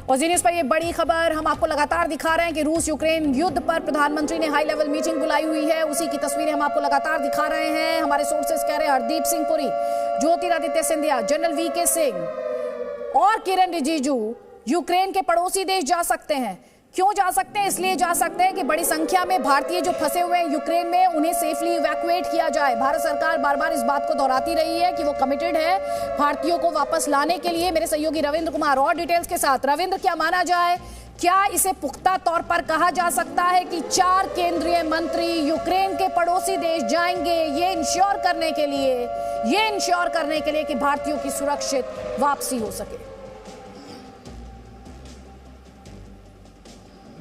और जी न्यूज़ पर ये बड़ी खबर हम आपको लगातार दिखा रहे हैं कि रूस यूक्रेन युद्ध पर प्रधानमंत्री ने हाई लेवल मीटिंग बुलाई हुई है। उसी की तस्वीरें हम आपको लगातार दिखा रहे हैं। हमारे सोर्सेस कह रहे हैं हरदीप सिंह पुरी, ज्योतिरादित्य सिंधिया, जनरल वीके सिंह और किरण रिजिजू यूक्रेन के पड़ोसी देश जा सकते हैं। क्यों जा सकते हैं? इसलिए जा सकते हैं कि बड़ी संख्या में भारतीय जो फंसे हुए हैं यूक्रेन में, उन्हें सेफली इवैक्यूएट किया जाए। भारत सरकार बार बार इस बात को दोहराती रही है कि वो कमिटेड है भारतीयों को वापस लाने के लिए। मेरे सहयोगी रविंद्र कुमार और डिटेल्स के साथ। रविंद्र, क्या माना जाए, क्या इसे पुख्ता तौर पर कहा जा सकता है कि 4 केंद्रीय मंत्री यूक्रेन के पड़ोसी देश जाएंगे ये इंश्योर करने के लिए कि भारतीयों की सुरक्षित वापसी हो सके?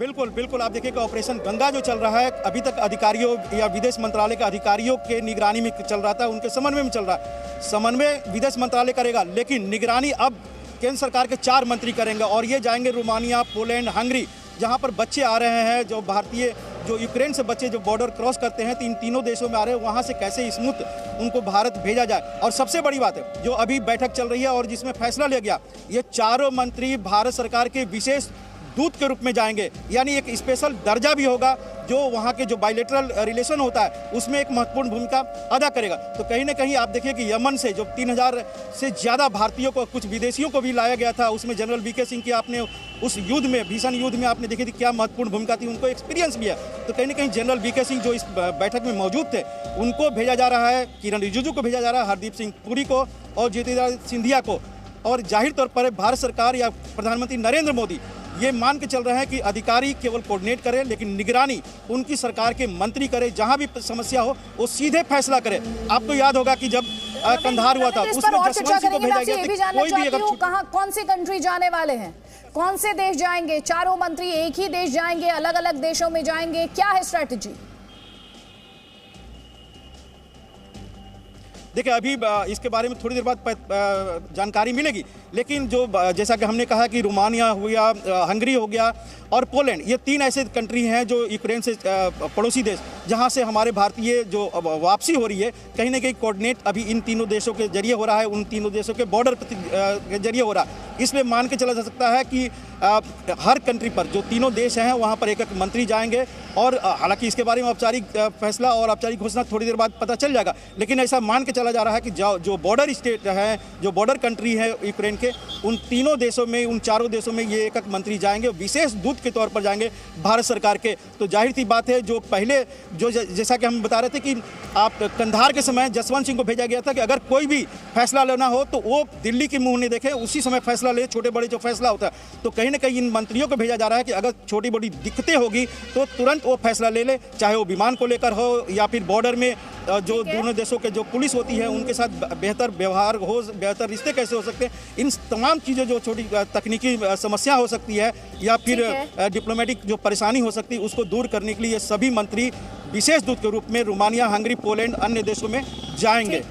बिल्कुल आप देखिए कि ऑपरेशन गंगा जो चल रहा है अभी तक अधिकारियों या विदेश मंत्रालय के अधिकारियों के निगरानी में चल रहा था, उनके समन्वय में चल रहा है। समन्वय विदेश मंत्रालय करेगा, लेकिन निगरानी अब केंद्र सरकार के 4 मंत्री करेंगे और ये जाएंगे रोमानिया, पोलैंड, हंगरी, जहां पर बच्चे आ रहे हैं जो भारतीय, जो यूक्रेन से बच्चे जो बॉर्डर क्रॉस करते हैं, तीनों देशों में आ रहे हैं, वहां से कैसे स्मूथ उनको भारत भेजा जाए। और सबसे बड़ी बात है जो अभी बैठक चल रही है और जिसमें फैसला लिया गया, ये चारों मंत्री भारत सरकार के विशेष दूत के रूप में जाएंगे, यानी एक स्पेशल दर्जा भी होगा जो वहाँ के जो बायलैटरल रिलेशन होता है उसमें एक महत्वपूर्ण भूमिका अदा करेगा। तो कहीं ना कहीं आप देखिए कि यमन से जो 3000 से ज़्यादा भारतीयों को, कुछ विदेशियों को भी लाया गया था, उसमें जनरल वीके सिंह की आपने उस युद्ध में, भीषण युद्ध में आपने देखी थी क्या महत्वपूर्ण भूमिका थी, उनको एक्सपीरियंस भी है। तो कहीं ना कहीं जनरल वीके सिंह जो इस बैठक में मौजूद थे उनको भेजा जा रहा है, किरण रिजिजू को भेजा जा रहा है, हरदीप सिंह पुरी को और ज्योतिरादित्य सिंधिया को। और जाहिर तौर पर भारत सरकार या प्रधानमंत्री नरेंद्र मोदी ये मान के चल रहे हैं कि अधिकारी केवल कोऑर्डिनेट करें, लेकिन निगरानी उनकी सरकार के मंत्री करें। जहां भी समस्या हो वो सीधे फैसला करें। आपको याद होगा कि जब कंधार हुआ था उसमें जसवंत सिंह को भेजा गया था। कोई भी अगर कहां, कौन सी कंट्री जाने वाले हैं, कौन से देश जाएंगे? चारों मंत्री एक ही देश जाएंगे, अलग अलग देशों में जाएंगे? क्या है स्ट्रेटेजी? देखिए अभी इसके बारे में थोड़ी देर बाद जानकारी मिलेगी, लेकिन जो जैसा कि हमने कहा कि रोमानिया हो गया, हंगरी हो गया और पोलैंड, ये 3 ऐसे कंट्री हैं जो यूक्रेन से पड़ोसी देश, जहां से हमारे भारतीय जो वापसी हो रही है, कहीं ना कहीं कोऑर्डिनेट अभी इन तीनों देशों के जरिए हो रहा है, उन तीनों देशों के बॉर्डर के जरिए हो रहा है। इसलिए मान के चला जा सकता है कि हर कंट्री पर जो तीनों देश हैं वहाँ पर एक मंत्री जाएंगे। और हालांकि इसके बारे में औपचारिक फैसला और औपचारिक घोषणा थोड़ी देर बाद पता चल जाएगा, लेकिन ऐसा मान के चला जा रहा है कि जो बॉर्डर स्टेट हैं, जो बॉर्डर कंट्री है यूक्रेन के, उन तीनों देशों में, उन चारों देशों में ये एक मंत्री जाएंगे, विशेष दूत के तौर पर जाएंगे भारत सरकार के। तो जाहिर सी बात है, जो पहले जो जैसा कि हम बता रहे थे कि आप कंधार के समय जसवंत सिंह को भेजा गया था कि अगर कोई भी फैसला लेना हो तो वो दिल्ली की मुंह नहीं देखे, उसी समय फैसला ले, छोटे बड़े जो फैसला होता है। तो कहीं ना कहीं इन मंत्रियों को भेजा जा रहा है कि अगर छोटी बड़ी दिक्कतें होगी तो तुरंत वो फैसला ले ले, चाहे वो विमान को लेकर हो या फिर बॉर्डर में जो दोनों देशों के जो पुलिस होती है उनके साथ बेहतर व्यवहार हो, बेहतर रिश्ते कैसे हो सकते हैं, इन तमाम चीज़ें, जो छोटी तकनीकी समस्या हो सकती है या फिर डिप्लोमेटिक जो परेशानी हो सकती है, उसको दूर करने के लिए ये सभी मंत्री विशेष दूत के रूप में रोमानिया, हंगरी, पोलैंड, अन्य देशों में जाएंगे।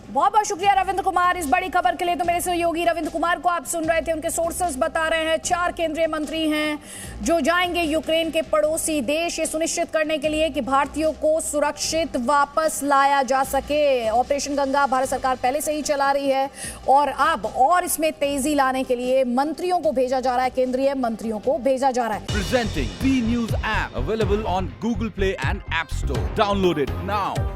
बहुत बहुत शुक्रिया रविंद्र कुमार इस बड़ी खबर के लिए। तो मेरे सहयोगी रविंद्र कुमार को आप सुन रहे थे, उनके सोर्सेस बता रहे हैं 4 केंद्रीय मंत्री हैं जो जाएंगे यूक्रेन के पड़ोसी देश, ये सुनिश्चित करने के लिए कि भारतीयों को सुरक्षित वापस लाया जा सके। ऑपरेशन गंगा भारत सरकार पहले से ही चला रही है और अब और इसमें तेजी लाने के लिए मंत्रियों को भेजा जा रहा है, केंद्रीय मंत्रियों को भेजा जा रहा है। Presenting B News app available on Google Play and App Store. Download it now.